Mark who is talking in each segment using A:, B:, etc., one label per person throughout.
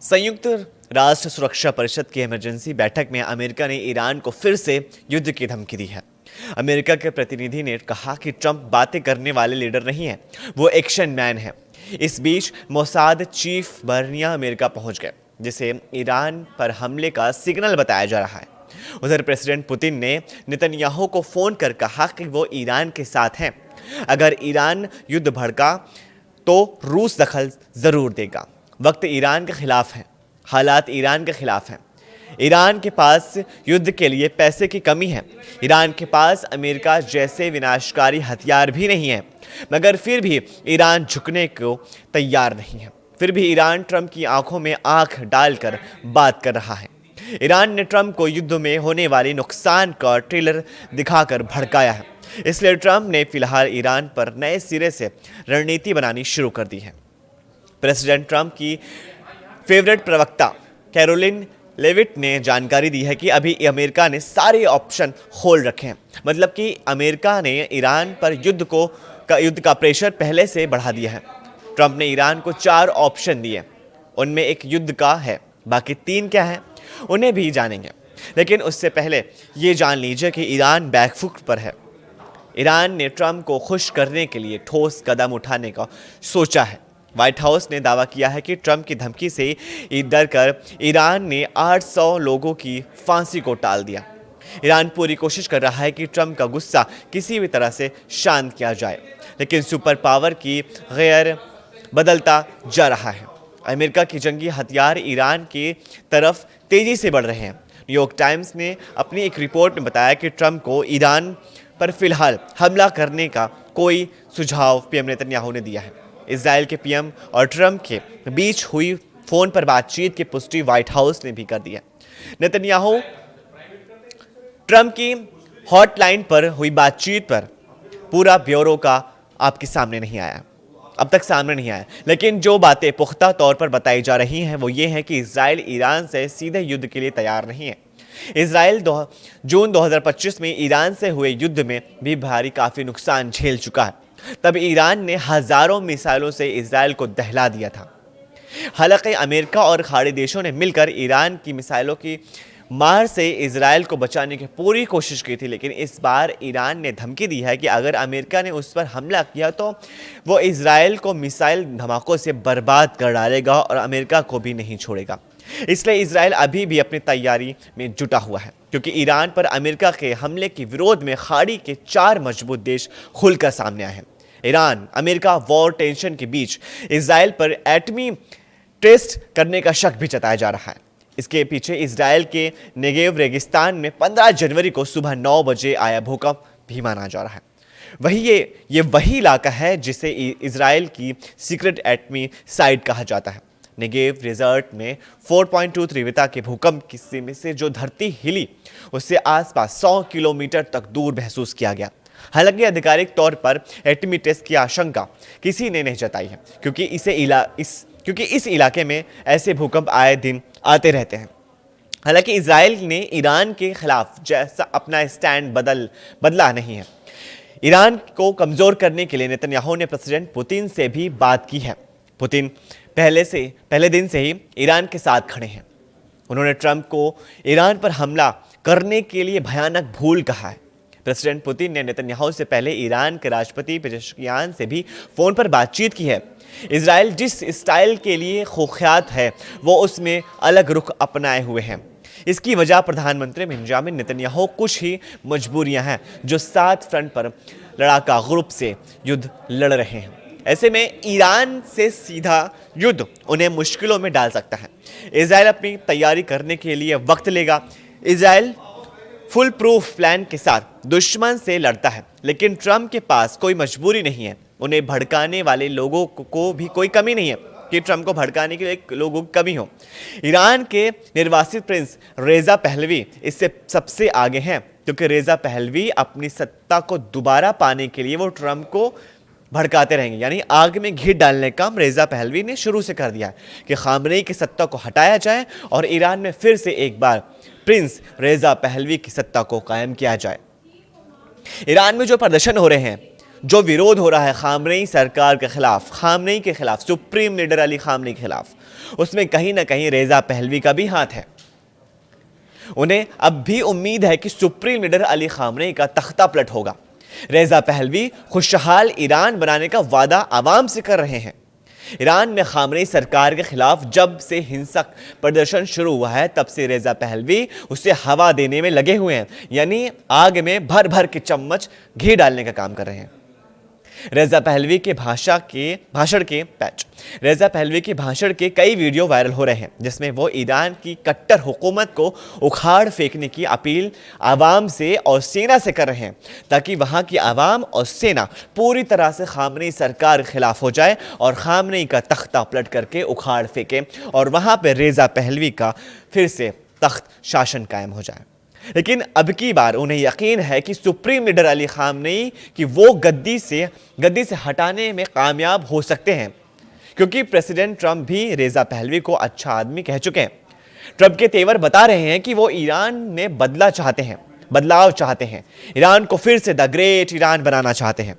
A: संयुक्त राष्ट्र सुरक्षा परिषद की इमरजेंसी बैठक में अमेरिका ने ईरान को फिर से युद्ध की धमकी दी है। अमेरिका के प्रतिनिधि ने कहा कि ट्रंप बातें करने वाले लीडर नहीं है, वो एक्शन मैन है। इस बीच मोसाद चीफ बर्निया अमेरिका पहुंच गए, जिसे ईरान पर हमले का सिग्नल बताया जा रहा है। उधर प्रेसिडेंट पुतिन ने नेतन्याहू को फोन कर कहा कि वो ईरान के साथ हैं। अगर ईरान युद्ध भड़का तो रूस दखल जरूर देगा। वक्त ईरान के खिलाफ है, हालात ईरान के खिलाफ हैं। ईरान के पास युद्ध के लिए पैसे की कमी है। ईरान के पास अमेरिका जैसे विनाशकारी हथियार भी नहीं है, मगर फिर भी ईरान झुकने को तैयार नहीं है। फिर भी ईरान ट्रंप की आंखों में आंख डालकर बात कर रहा है। ईरान ने ट्रंप को युद्ध में होने वाले नुकसान का ट्रेलर दिखाकर भड़काया है। इसलिए ट्रंप ने फिलहाल ईरान पर नए सिरे से रणनीति बनानी शुरू कर दी है। प्रेसिडेंट ट्रंप की फेवरेट प्रवक्ता कैरोलिन लेविट ने जानकारी दी है कि अभी अमेरिका ने सारे ऑप्शन खोल रखे हैं। मतलब कि अमेरिका ने ईरान पर युद्ध का प्रेशर पहले से बढ़ा दिया है। ट्रंप ने ईरान को 4 ऑप्शन दिए, उनमें एक युद्ध का है, बाकी 3 क्या है उन्हें भी जानेंगे। लेकिन उससे पहले ये जान लीजिए कि ईरान बैकफुट पर है। ईरान ने ट्रंप को खुश करने के लिए ठोस कदम उठाने का सोचा है। व्हाइट हाउस ने दावा किया है कि ट्रंप की धमकी से डर कर ईरान ने 800 लोगों की फांसी को टाल दिया। ईरान पूरी कोशिश कर रहा है कि ट्रंप का गुस्सा किसी भी तरह से शांत किया जाए, लेकिन सुपर पावर की गैर बदलता जा रहा है। अमेरिका की जंगी हथियार ईरान की तरफ तेजी से बढ़ रहे हैं। न्यूयॉर्क टाइम्स ने अपनी एक रिपोर्ट में बताया कि ट्रंप को ईरान पर फिलहाल हमला करने का कोई सुझाव पीएम नेतन्याहू ने दिया है। इजराइल के पीएम और ट्रंप के बीच हुई फोन पर बातचीत की पुष्टि व्हाइट हाउस ने भी कर दी है। नेतन्याहू ट्रंप की हॉटलाइन पर हुई बातचीत पर पूरा ब्यौरा का आपके सामने नहीं आया, अब तक सामने नहीं आया, लेकिन जो बातें पुख्ता तौर पर बताई जा रही हैं वो ये है कि इजराइल ईरान से सीधे युद्ध के लिए तैयार नहीं है। इजराइल जून 2025 में ईरान से हुए युद्ध में भी काफी नुकसान झेल चुका है। तब ईरान ने हजारों मिसाइलों से इजराइल को दहला दिया था। हालांकि अमेरिका और खाड़ी देशों ने मिलकर ईरान की मिसाइलों की मार से इजराइल को बचाने की पूरी कोशिश की थी, लेकिन इस बार ईरान ने धमकी दी है कि अगर अमेरिका ने उस पर हमला किया तो वो इजराइल को मिसाइल धमाकों से बर्बाद कर डालेगा और अमेरिका को भी नहीं छोड़ेगा। इसलिए इजराइल अभी भी अपनी तैयारी में जुटा हुआ है, क्योंकि ईरान पर अमेरिका के हमले के विरोध में खाड़ी के 4 मजबूत देश खुलकर सामने आए हैं। ईरान अमेरिका वॉर टेंशन के बीच इजराइल पर एटमी टेस्ट करने का शक भी जताया जा रहा है। इसके पीछे इजराइल के नेगेव रेगिस्तान में 15 जनवरी को सुबह 9 बजे आया भूकंप भी माना जा रहा है। ये वही इलाका है जिसे इजराइल की सीक्रेट एटमी साइट कहा जाता है। नेगेव रिजर्ट में 4.2 तीव्रता के भूकंप से जो धरती हिली उससे आसपास 100 किलोमीटर तक दूर महसूस किया गया। हालांकि आधिकारिक तौर पर एटमी टेस्ट की आशंका किसी ने नहीं जताई है, क्योंकि इस इलाके में ऐसे भूकंप आए दिन आते रहते हैं। हालांकि इजराइल ने ईरान के खिलाफ जैसा अपना स्टैंड बदला नहीं है। ईरान को कमजोर करने के लिए नेतन्याहू ने प्रेसिडेंट पुतिन से भी बात की है। पुतिन पहले दिन से ही ईरान के साथ खड़े हैं। उन्होंने ट्रंप को ईरान पर हमला करने के लिए भयानक भूल कहा है। प्रेसिडेंट पुतिन ने नेतन्याहू से पहले ईरान के राष्ट्रपति पेजेश्कियान से भी फोन पर बातचीत की है। इजराइल जिस स्टाइल के लिए कुख्यात है वो उसमें अलग रुख अपनाए हुए हैं। इसकी वजह प्रधानमंत्री बेंजामिन नेतन्याहू कुछ ही मजबूरियां हैं जो 7 फ्रंट पर लड़ाका ग्रुप से युद्ध लड़ रहे हैं। ऐसे में ईरान से सीधा युद्ध उन्हें मुश्किलों में डाल सकता है। इजराइल अपनी तैयारी करने के लिए वक्त लेगा। इजराइल फुल प्रूफ प्लान के साथ दुश्मन से लड़ता है, लेकिन ट्रंप के पास कोई मजबूरी नहीं है। उन्हें भड़काने वाले लोगों को भी कोई कमी नहीं है कि ट्रंप को भड़काने के लिए लोगों की कमी हो। ईरान के निर्वासित प्रिंस रेजा पहलवी इससे सबसे आगे हैं, क्योंकि रेजा पहलवी अपनी सत्ता को दोबारा पाने के लिए वो ट्रंप को भड़काते रहेंगे। यानी आग में घी डालने का काम रेजा पहलवी ने शुरू से कर दिया है कि खामनेई की सत्ता को हटाया जाए और ईरान में फिर से एक बार प्रिंस रेजा पहलवी की सत्ता को कायम किया जाए। ईरान में जो प्रदर्शन हो रहे हैं, जो विरोध हो रहा है खामनेई सरकार के खिलाफ, खामनेई के खिलाफ, सुप्रीम लीडर अली खामनेई के खिलाफ, उसमें कहीं ना कहीं रेजा पहलवी का भी हाथ है। उन्हें अब भी उम्मीद है कि सुप्रीम लीडर अली खामनेई का तख्ता पलट होगा। रेजा पहलवी खुशहाल ईरान बनाने का वादा आवाम से कर रहे हैं। ईरान में खामनेई सरकार के खिलाफ जब से हिंसक प्रदर्शन शुरू हुआ है, तब से रेजा पहलवी उसे हवा देने में लगे हुए हैं, यानी आग में भर भर के चम्मच घी डालने का काम कर रहे हैं। रेजा पहलवी के भाषण के कई वीडियो वायरल हो रहे हैं, जिसमें वो ईरान की कट्टर हुकूमत को उखाड़ फेंकने की अपील आवाम से और सेना से कर रहे हैं, ताकि वहां की आवाम और सेना पूरी तरह से खामनेई सरकार के खिलाफ हो जाए और खामनेई का तख्ता पलट करके उखाड़ फेंके और वहां पर रेजा पहलवी का फिर से तख्त शासन कायम हो जाए। लेकिन अब की बार उन्हें यकीन है कि सुप्रीम लीडर अली खामनेई की वो गद्दी से हटाने में कामयाब हो सकते हैं, क्योंकि प्रेसिडेंट ट्रंप भी रेजा पहलवी को अच्छा आदमी कह चुके हैं। ट्रंप के तेवर बता रहे हैं कि वो ईरान में बदलाव चाहते हैं, ईरान को फिर से द ग्रेट ईरान बनाना चाहते हैं,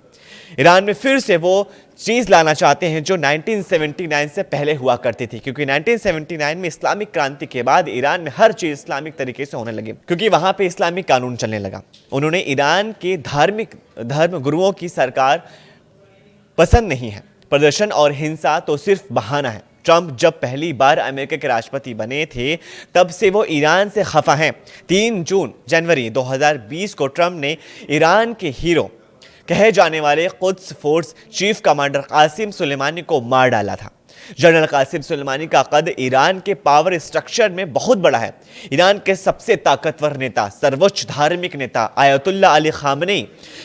A: ईरान में फिर से वो चीज़ लाना चाहते हैं जो 1979 से पहले हुआ करती थी, क्योंकि 1979 में इस्लामिक क्रांति के बाद ईरान में हर चीज़ इस्लामिक तरीके से होने लगी, क्योंकि वहाँ पे इस्लामिक कानून चलने लगा। उन्होंने ईरान के धर्म गुरुओं की सरकार पसंद नहीं है। प्रदर्शन और हिंसा तो सिर्फ बहाना है। ट्रंप जब पहली बार अमेरिका के राष्ट्रपति बने थे, तब से वो ईरान से खफा हैं। 3 जनवरी 2020 को ट्रंप ने ईरान के हीरो कहे जाने वाले Quds force chief commander Qasem Soleimani को मार डाला था। जनरल कासिम सुलेमानी का कद ईरान के पावर स्ट्रक्चर में बहुत बड़ा है। ईरान के सबसे ताकतवर नेता, सर्वोच्च धार्मिक नेता आयतुल्लाह अली खामनेई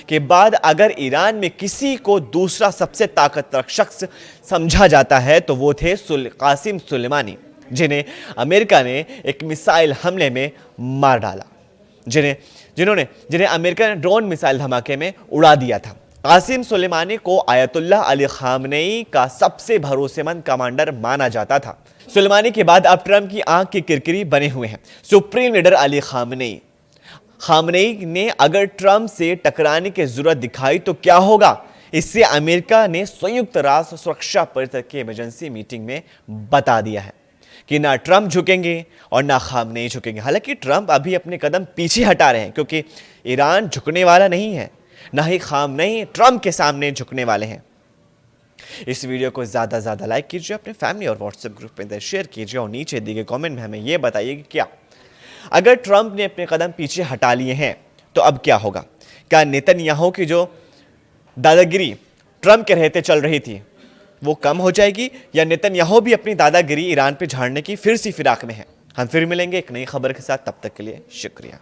A: के बाद अगर ईरान में किसी को दूसरा सबसे ताकतवर शख्स समझा जाता है तो वो थे कासिम सुलेमानी, जिन्हें अमेरिका ने एक मिसाइल हमले में मार डाला, जिन्हें अमेरिका ने ड्रोन मिसाइल धमाके में उड़ा दिया था। कासिम सुलेमानी को आयतुल्लाह अली खामनेई का सबसे भरोसेमंद कमांडर माना जाता था। सुलेमानी के बाद अब ट्रंप की आंख की किरकिरी बने हुए हैं supreme leader Ali Khamenei. Khamenei ने अगर ट्रंप से टकराने की जरूरत दिखाई तो क्या होगा, इससे अमेरिका ने संयुक्त राष्ट्र सुरक्षा परिषद की इमरजेंसी मीटिंग में बता दिया है कि ना ट्रंप झुकेंगे और ना खामनेई झुकेंगे। हालांकि ट्रंप अभी अपने कदम पीछे हटा रहे हैं, क्योंकि ईरान झुकने वाला नहीं है, ना ही खामनेई ट्रंप के सामने झुकने वाले हैं। इस वीडियो को ज़्यादा से ज़्यादा लाइक कीजिए, अपने फैमिली और व्हाट्सएप ग्रुप में शेयर कीजिए और नीचे दिए गए कमेंट में हमें यह बताइए कि क्या अगर ट्रंप ने अपने कदम पीछे हटा लिए हैं तो अब क्या होगा। क्या नेतन्याहू की जो दादागिरी ट्रंप के रहते चल रही थी वो कम हो जाएगी, या नेतन्याहू भी अपनी दादागिरी ईरान पे झाड़ने की फिर सी फिराक में है। हम फिर मिलेंगे एक नई खबर के साथ, तब तक के लिए शुक्रिया।